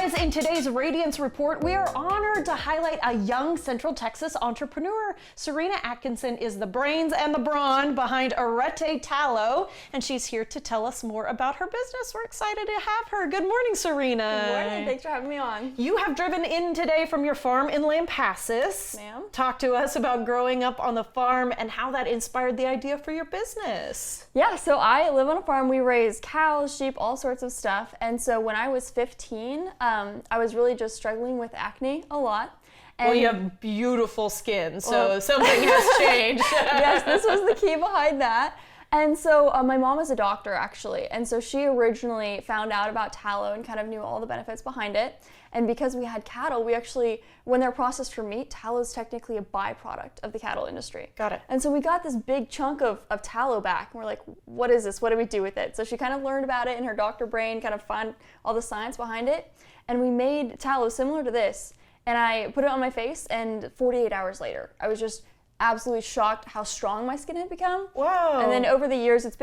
guys, in today's Radiance Report, we are honored to highlight a young Central Texas entrepreneur. Serena Atkinson is the brains and the brawn behind Areté Tallow, and she's here to tell us more about her business. We're excited to have her. Good morning, Serena. Good morning. Thanks for having me on. You have driven in today from your farm in Lampasas. Ma'am. Talk to us about growing up on the farm and how that inspired the idea for your business. Yeah, so I live on a farm. We raise cows, sheep, all sorts of stuff. And so when I was 15, I was really just struggling with acne a lot. And well, you have beautiful skin, so something has changed. Yes, this was the key behind that. And so my mom is a doctor, actually. And so she originally found out about tallow and kind of knew all the benefits behind it. And because we had cattle, we actually, when they're processed for meat, tallow is technically a byproduct of the cattle industry. Got it. And so we got this big chunk of tallow back, and we're like, what is this? What do we do with it? So she kind of learned about it in her doctor brain, kind of found all the science behind it. And we made tallow similar to this. And I put it on my face, and 48 hours later, I was just absolutely shocked how strong my skin had become. Whoa. And then over the years, I've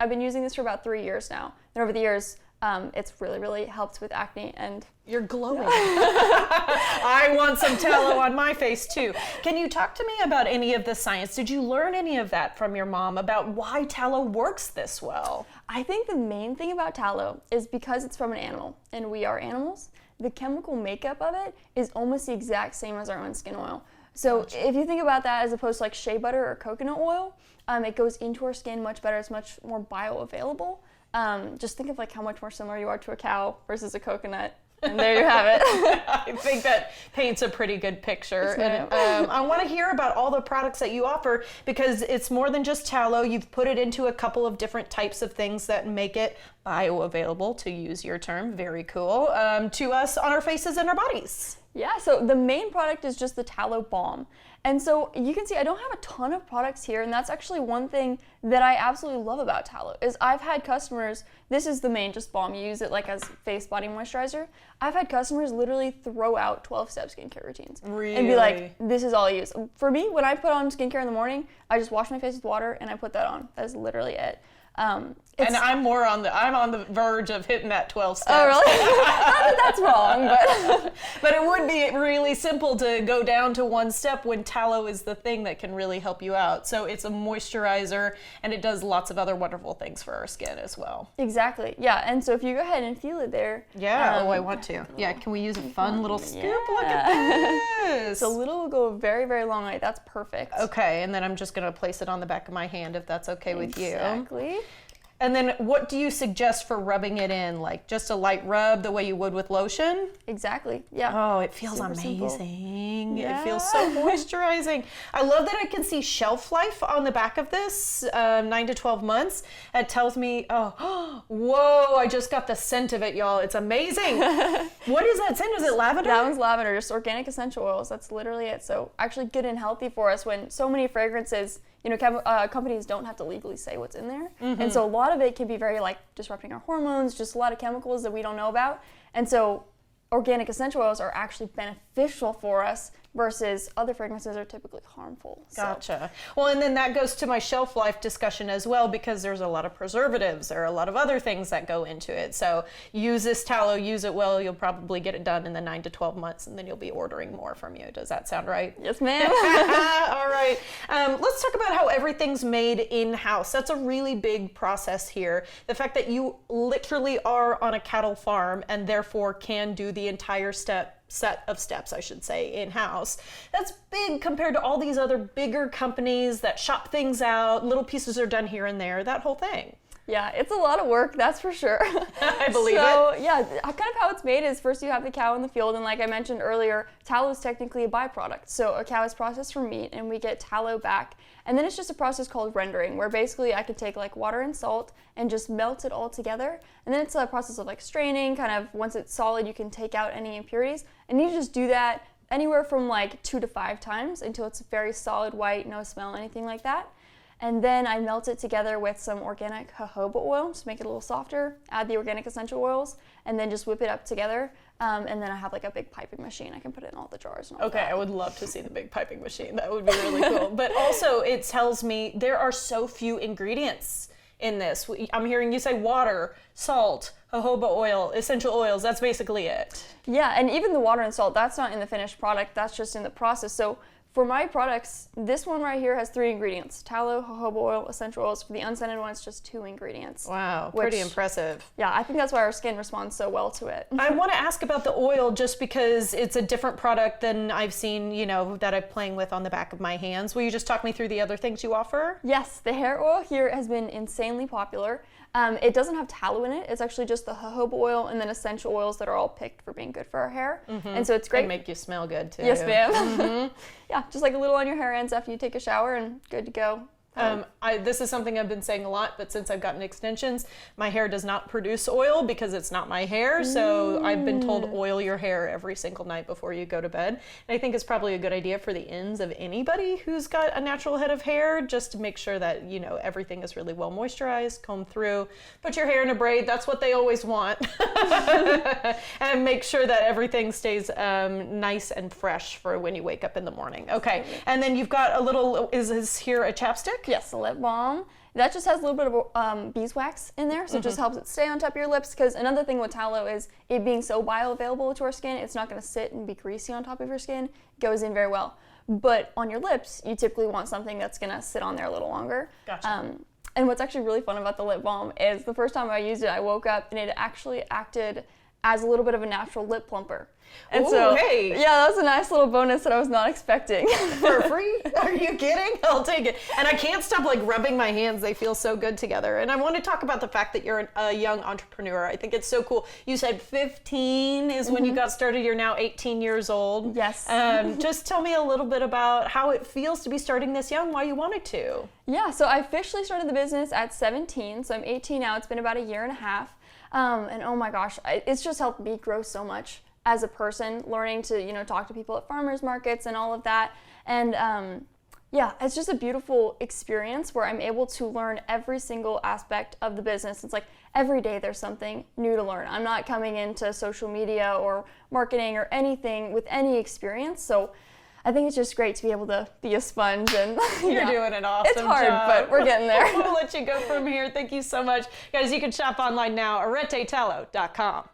been using this for about 3 years now. And over the years, it's really helped with acne, and you're glowing. I want some tallow on my face too. Can you talk to me about any of the science? Did you learn any of that from your mom about why tallow works this well? I think the main thing about tallow is because it's from an animal, and we are animals, the chemical makeup of it is almost the exact same as our own skin oil. So if you think about that as opposed to like shea butter or coconut oil, it goes into our skin much better. It's much more bioavailable. Just think of like how much more similar you are to a cow versus a coconut, and there you have it. I think that paints a pretty good picture. And I want to hear about all the products that you offer, because it's more than just tallow. You've put it into a couple of different types of things that make it bioavailable, to use your term. Very cool. To us on our faces and our bodies. Yeah, so the main product is just the tallow balm. And so you can see I don't have a ton of products here, and that's actually one thing that I absolutely love about tallow is I've had customers, this is the main just balm, you use it like as face body moisturizer. I've had customers literally throw out 12-step skincare routines. Really? And be like, this is all I use. For me, when I put on skincare in the morning, I just wash my face with water and I put that on. That is literally it. And I'm on the verge of hitting that 12 steps. Oh, really? Not that that's wrong, but but it would be really simple to go down to one step when tallow is the thing that can really help you out. So it's a moisturizer, and it does lots of other wonderful things for our skin as well. Exactly. Yeah. And so if you go ahead and feel it there. Yeah. I want to. Yeah. Can we use a fun little scoop? Yeah. Look at this. So little will go a very long way. That's perfect. Okay. And then I'm just going to place it on the back of my hand if that's okay with you. Exactly. And then what do you suggest for rubbing it in? Like just a light rub the way you would with lotion? Exactly, yeah. Oh, it feels Super amazing. Yeah. It feels so moisturizing. I love that I can see shelf life on the back of this, 9 to 12 months. It tells me, oh, whoa, I just got the scent of it, y'all. It's amazing. What is that scent? Is it lavender? That one's lavender, just organic essential oils. That's literally it. So actually good and healthy for us when so many fragrances, you know, companies don't have to legally say what's in there. Mm-hmm. And so a lot of it can be very like disrupting our hormones, just a lot of chemicals that we don't know about. And so organic essential oils are actually beneficial for us versus other fragrances are typically harmful. Gotcha. Well, and then that goes to my shelf life discussion as well, because there's a lot of preservatives. There are a lot of other things that go into it. So use this tallow, use it well. You'll probably get it done in the 9 to 12 months, and then you'll be ordering more from you. Does that sound right? Yes, ma'am. All right. Let's talk about how everything's made in-house. That's a really big process here. The fact that you literally are on a cattle farm and therefore can do the entire set of steps, I should say, in-house. That's big compared to all these other bigger companies that shop things out, little pieces are done here and there, that whole thing. Yeah, it's a lot of work, that's for sure. I believe it. So, yeah, kind of how it's made is first you have the cow in the field, and like I mentioned earlier, tallow is technically a byproduct. So a cow is processed for meat, and we get tallow back. And then it's just a process called rendering, where basically I could take like water and salt and just melt it all together. And then it's a process of like straining, kind of once it's solid, you can take out any impurities. And you just do that anywhere from like 2 to 5 times until it's very solid white, no smell, anything like that. And then I melt it together with some organic jojoba oil to make it a little softer, add the organic essential oils, and then just whip it up together. And then I have like a big piping machine. I can put it in all the jars and all Okay, that. I would love to see the big piping machine. That would be really cool. But also it tells me there are so few ingredients in this? I'm hearing you say water, salt, jojoba oil, essential oils. That's basically it. Yeah, and even the water and salt, that's not in the finished product, that's just in the process. So for my products, this one right here has 3 ingredients: tallow, jojoba oil, essential oils. For the unscented one, it's just 2 ingredients. Wow, pretty impressive. Yeah, I think that's why our skin responds so well to it. I want to ask about the oil just because it's a different product than I've seen, that I'm playing with on the back of my hands. Will you just talk me through the other things you offer? Yes, the hair oil here has been insanely popular. It doesn't have tallow in it. It's actually just the jojoba oil and then essential oils that are all picked for being good for our hair. And so it's great. And make you smell good too. Yes, ma'am. Yeah, just like a little on your hair ends after you take a shower and good to go. This is something I've been saying a lot, but since I've gotten extensions, my hair does not produce oil because it's not my hair. So I've been told oil your hair every single night before you go to bed. And I think it's probably a good idea for the ends of anybody who's got a natural head of hair, just to make sure that, everything is really well moisturized, comb through, put your hair in a braid. That's what they always want. And make sure that everything stays nice and fresh for when you wake up in the morning. Okay. And then you've got a little, is this here a chapstick? Yes, a lip balm. That just has a little bit of beeswax in there, so it just helps it stay on top of your lips. Because another thing with tallow is it being so bioavailable to our skin, it's not going to sit and be greasy on top of your skin. It goes in very well. But on your lips, you typically want something that's going to sit on there a little longer. Gotcha. And what's actually really fun about the lip balm is the first time I used it, I woke up and it actually acted as a little bit of a natural lip plumper. And hey. Yeah, that was a nice little bonus that I was not expecting. For free? Are you kidding? I'll take it. And I can't stop rubbing my hands. They feel so good together. And I want to talk about the fact that you're a young entrepreneur. I think it's so cool. You said 15 is when you got started. You're now 18 years old. Yes. Just tell me a little bit about how it feels to be starting this young, why you wanted to. Yeah, so I officially started the business at 17. So I'm 18 now. It's been about a year and a half. And oh my gosh, it's just helped me grow so much as a person, learning to, talk to people at farmers markets and all of that. And yeah, it's just a beautiful experience where I'm able to learn every single aspect of the business. It's like every day there's something new to learn. I'm not coming into social media or marketing or anything with any experience. So I think it's just great to be able to be a sponge. And You're doing an awesome It's hard, job. but we're getting there. We'll let you go from here. Thank you so much. Guys, you can shop online now, aretetallow.com.